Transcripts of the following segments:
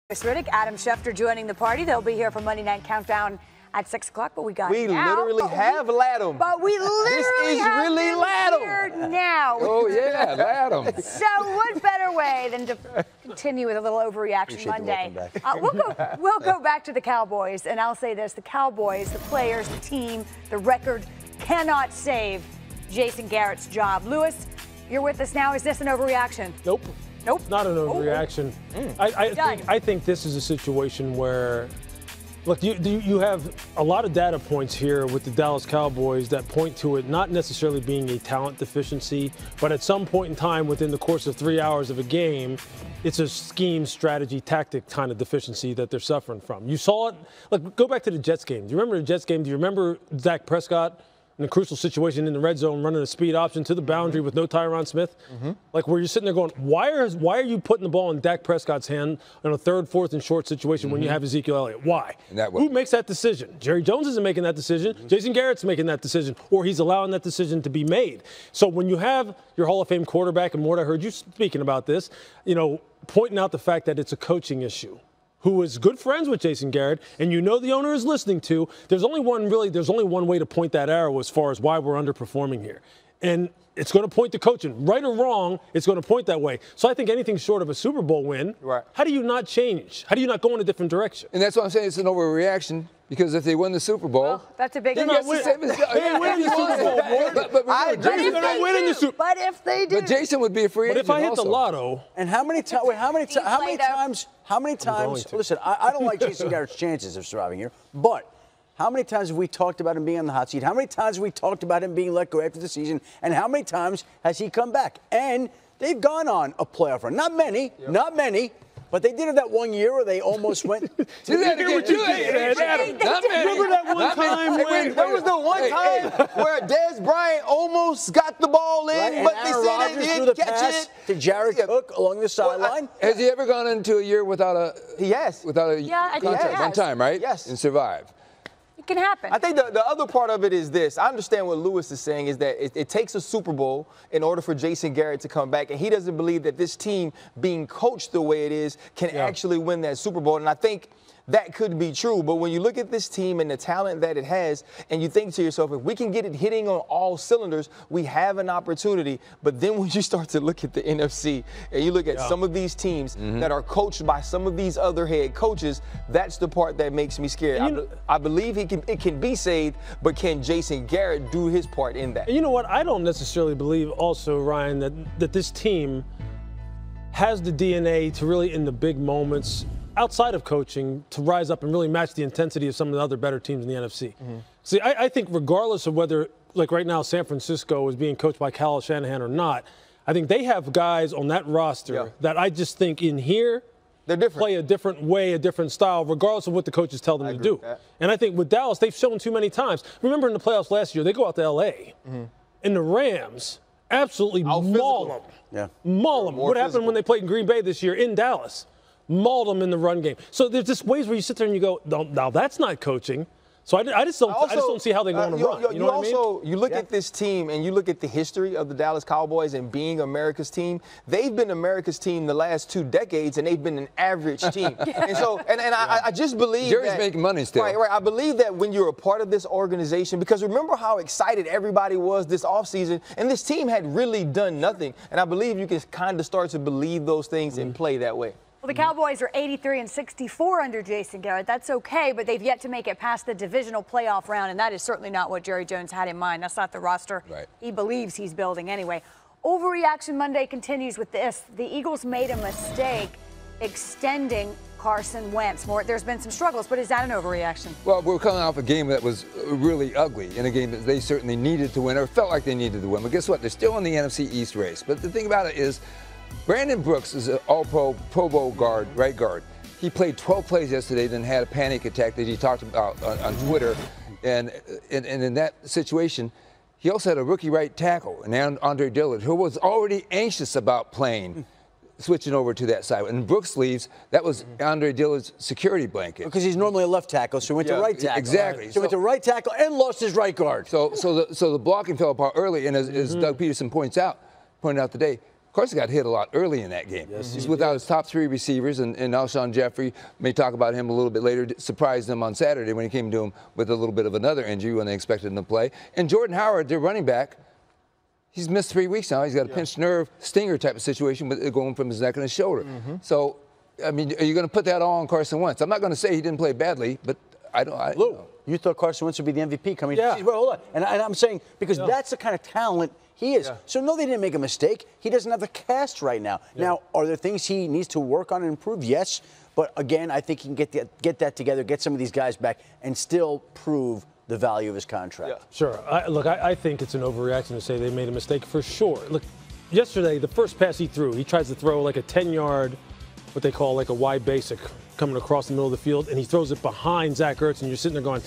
Riddick, Adam Schefter joining the party. They'll be here for Monday Night Countdown at 6 o'clock, but we literally have Latham. But we literally this is have really Latham here now. Oh, yeah, Latham. So what better way than to continue with a little overreaction Monday? We'll go back to the Cowboys, and I'll say this. The Cowboys, the players, the team, the record cannot save Jason Garrett's job. Lewis, you're with us now. Is this an overreaction? Nope. Nope. Not an overreaction. I think this is a situation where, look, you have a lot of data points here with the Dallas Cowboys that point to it not necessarily being a talent deficiency, but at some point in time within the course of 3 hours of a game, it's a scheme, strategy, tactic kind of deficiency that they're suffering from. You saw it. Look, go back to the Jets game. Do you remember the Jets game? Do you remember Dak Prescott in a crucial situation in the red zone, running a speed option to the boundary with no Tyron Smith? Like, where you're sitting there going, why are you putting the ball in Dak Prescott's hand in a third, fourth, and short situation when you have Ezekiel Elliott? Why? Who makes that decision? Jerry Jones isn't making that decision. Jason Garrett's making that decision, or he's allowing that decision to be made. So when you have your Hall of Fame quarterback, and Mort, I heard you speaking about this, pointing out the fact that it's a coaching issue, who is good friends with Jason Garrett, and the owner is listening to, there's only one way to point that arrow as far as why we're underperforming here. And it's going to point to coaching. Right or wrong, it's going to point that way. So I think anything short of a Super Bowl win, how do you not change? How do you not go in a different direction? And that's why I'm saying it's an overreaction, because if they win the Super Bowl, well, that's a big they win. win the Super Bowl. But if they do, but Jason would be a free agent. But if I hit the lotto, and how many times? Listen, I don't like Jason Garrett's chances of surviving here, but how many times have we talked about him being on the hot seat? How many times have we talked about him being let go after the season? And how many times has he come back? And they've gone on a playoff run. Not many, but they did it that 1 year where they almost went. Do that again. Remember that one time when there was the one time where Dez Bryant almost got the ball in, but they said he didn't catch it. To Jared Cook along the sideline. Has he ever gone into a year without a contract? One time, right? Yes. And survived. it can happen. I think the other part of it is this. I understand what Lewis is saying is that it takes a Super Bowl in order for Jason Garrett to come back, and he doesn't believe that this team being coached the way it is can actually win that Super Bowl. And I think that could be true, but when you look at this team and the talent that it has, and you think to yourself, if we can get it hitting on all cylinders, we have an opportunity. But then when you start to look at the NFC and you look at some of these teams that are coached by some of these other head coaches, that's the part that makes me scared. I believe it can be saved, but can Jason Garrett do his part in that? And you know what? I don't necessarily believe also, Ryan, that this team has the DNA to really, in the big moments, outside of coaching, to rise up and really match the intensity of some of the other better teams in the NFC. See, I think regardless of whether, like right now, San Francisco is being coached by Kyle Shanahan or not, I think they have guys on that roster that I just think in here they're different. Play a different way, a different style, regardless of what the coaches tell them to do. And I think with Dallas, they've shown too many times. Remember in the playoffs last year, they go out to L.A., and the Rams absolutely maul them. Maul them. What happened when they played in Green Bay this year in Dallas? Mauled them in the run game. So there's just ways where you sit there and you go, now that's not coaching. So I just don't see how they're going to run. You know what I mean? You look at this team and you look at the history of the Dallas Cowboys and being America's team. They've been America's team the last 2 decades, and they've been an average team. And so, I just believe Jerry's making money still. Right. I believe that when you're a part of this organization, because remember how excited everybody was this offseason, and this team had really done nothing. And I believe you can kind of start to believe those things and play that way. Well, the Cowboys are 83-64 under Jason Garrett. That's okay, but they've yet to make it past the divisional playoff round, and that is certainly not what Jerry Jones had in mind. That's not the roster he believes he's building anyway. Overreaction Monday continues with this. The Eagles made a mistake extending Carson Wentz. There's been some struggles, but is that an overreaction? Well, we're coming off a game that was really ugly, in a game that they certainly needed to win, or felt like they needed to win. But guess what? They're still in the NFC East race. But the thing about it is, Brandon Brooks is an all-pro, Pro Bowl guard, right guard. He played 12 plays yesterday, then had a panic attack that he talked about on Twitter. And in that situation, he also had a rookie right tackle, and Andre Dillard, who was already anxious about playing, switching over to that side. And Brooks leaves, that was Andre Dillard's security blanket. Because he's normally a left tackle, so he went to right tackle. Exactly. So he went to right tackle and lost his right guard. So the blocking fell apart early, and as Doug Peterson pointed out today, Carson got hit a lot early in that game. Yes, He's without his top 3 receivers, and Alshon Jeffrey, may talk about him a little bit later, surprised them on Saturday when he came to him with a little bit of another injury when they expected him to play. And Jordan Howard, their running back, he's missed 3 weeks now. He's got a pinched nerve, stinger type of situation with it going from his neck and his shoulder. So, I mean, are you going to put that all on Carson Wentz? I'm not going to say he didn't play badly, but Lou, you thought Carson Wentz would be the MVP coming into the season. Well, hold on. And I'm saying, because that's the kind of talent he is. So, no, they didn't make a mistake. He doesn't have the cast right now. Now, are there things he needs to work on and improve? Yes. But, again, I think he can get that together, get some of these guys back, and still prove the value of his contract. Sure. Look, I think it's an overreaction to say they made a mistake for sure. Look, yesterday, the first pass he threw, he tries to throw like a 10-yard, what they call like a wide basic, coming across the middle of the field, and he throws it behind Zach Ertz, and you're sitting there going,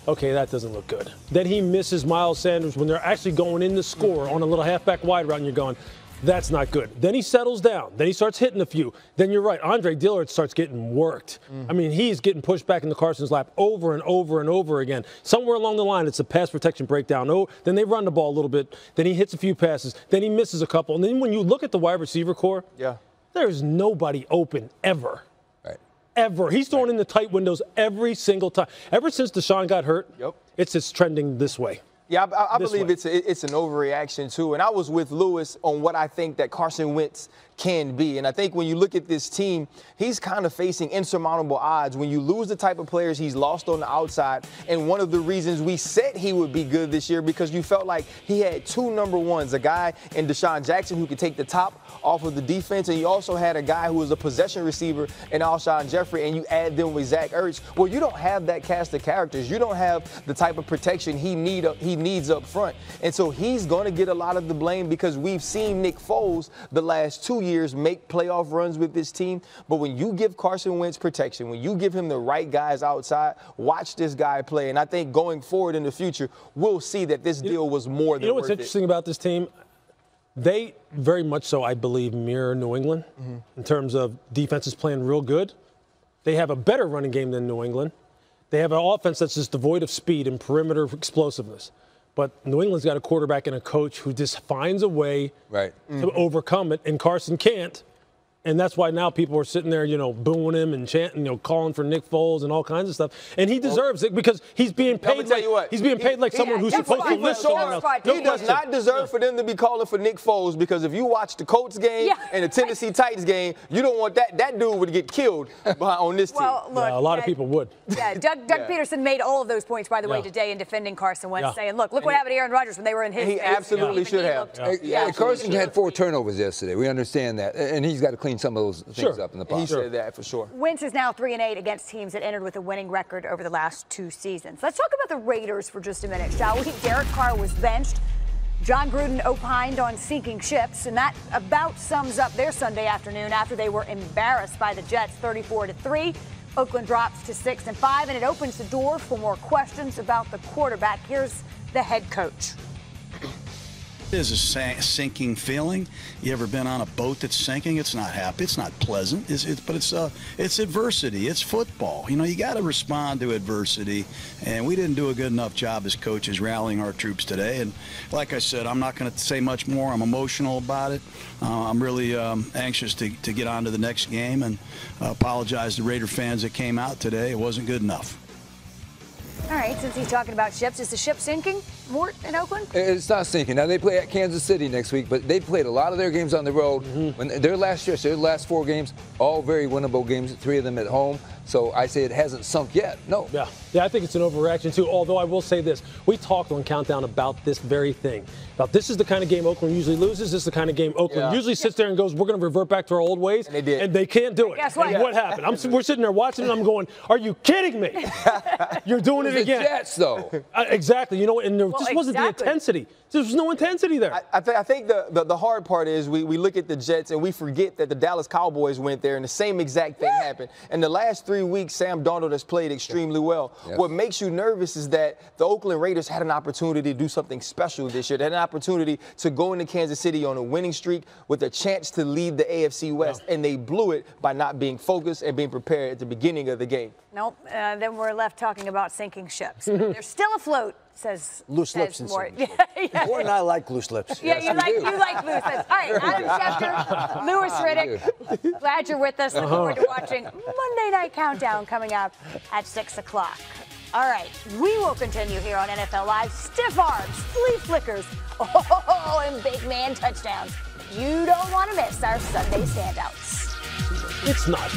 okay, that doesn't look good. Then he misses Miles Sanders when they're actually going in to score on a little halfback wide route, and you're going, that's not good. Then he settles down. Then he starts hitting a few. Then you're right. Andre Dillard starts getting worked. I mean, he's getting pushed back into Carson's lap over and over and over again. Somewhere along the line, it's a pass protection breakdown. Oh, then they run the ball a little bit. Then he hits a few passes. Then he misses a couple. And then when you look at the wide receiver core, there's nobody open ever. Ever. He's throwing in the tight windows every single time. Ever since Deshaun got hurt, it's just trending this way. Yeah, I believe it's an overreaction, too. And I was with Lewis on what I think that Carson Wentz can be. And I think when you look at this team, he's kind of facing insurmountable odds. When you lose the type of players he's lost on the outside, and one of the reasons we said he would be good this year because you felt like he had 2 number ones, a guy in Deshaun Jackson who could take the top off of the defense, and you also had a guy who was a possession receiver in Alshon Jeffrey, and you add them with Zach Ertz. Well, you don't have that cast of characters. You don't have the type of protection he needs up front. And so he's going to get a lot of the blame because we've seen Nick Foles the last 2 years make playoff runs with this team. But when you give Carson Wentz protection, when you give him the right guys outside, watch this guy play. And I think going forward in the future, we'll see that this deal was more than worth it. You know what's interesting about this team? They very much so, I believe, mirror New England in terms of defenses playing real good. They have a better running game than New England. They have an offense that's just devoid of speed and perimeter explosiveness. But New England's got a quarterback and a coach who just finds a way to overcome it, and Carson can't. And that's why now people are sitting there, booing him and chanting, calling for Nick Foles and all kinds of stuff. And he deserves it because he's being paid like someone who's supposed to live somewhere else. He does not deserve for them to be calling for Nick Foles because if you watch the Colts game and the Tennessee Titans game, you don't want that dude would get killed on this team. Look, a lot of people would. Yeah, Doug Peterson made all of those points, by the way, today in defending Carson Wentz, saying, look what happened to Aaron Rodgers when they were in his He absolutely should have. Carson had 4 turnovers yesterday. We understand that. And he's got to clean some of those things up in the pocket. He said that for sure. Wentz is now 3-8 against teams that entered with a winning record over the last 2 seasons. Let's talk about the Raiders for just a minute, shall we? Derek Carr was benched. John Gruden opined on sinking ships, and that about sums up their Sunday afternoon after they were embarrassed by the Jets 34-3. Oakland drops to 6-5, and it opens the door for more questions about the quarterback. Here's the head coach. It is a sinking feeling. You ever been on a boat that's sinking? It's not happy. It's not pleasant. But it's adversity. It's football. You got to respond to adversity. And we didn't do a good enough job as coaches rallying our troops today. And like I said, I'm not going to say much more. I'm emotional about it. I'm really anxious to get on to the next game and apologize to Raider fans that came out today. It wasn't good enough. All right, since he's talking about ships, is the ship sinking, Mort, in Oakland? It's not sinking. Now, they play at Kansas City next week, but they played a lot of their games on the road. When their last stretch, their last 4 games, all very winnable games, 3 of them at home. So I say it hasn't sunk yet. No. Yeah, I think it's an overreaction, too, although I will say this. We talked on Countdown about this very thing. About this is the kind of game Oakland usually loses. This is the kind of game Oakland usually sits there and goes, we're going to revert back to our old ways. And they did. And they can't do it. Guess what? And what happened? We're sitting there watching it, and I'm going, are you kidding me? You're doing it again. The Jets, though. Exactly. And there just wasn't the intensity. There was no intensity there. I think the hard part is we look at the Jets and we forget that the Dallas Cowboys went there and the same exact thing happened. And the last 3 weeks, Sam Darnold has played extremely well. What makes you nervous is that the Oakland Raiders had an opportunity to do something special this year. They had an opportunity to go into Kansas City on a winning streak with a chance to lead the AFC West, and they blew it by not being focused and being prepared at the beginning of the game. Nope. Then we're left talking about sinking ships. They're still afloat, says loose lips and more. Yeah. Or I like loose lips. Yeah, you like loose lips. All right, Adam Schefter, Louis Riddick. Glad you're with us. Looking forward to watching Monday Night Countdown coming up at 6 o'clock. All right, we will continue here on NFL Live. Stiff arms, flea flickers, and big man touchdowns. You don't want to miss our Sunday standouts. It's not.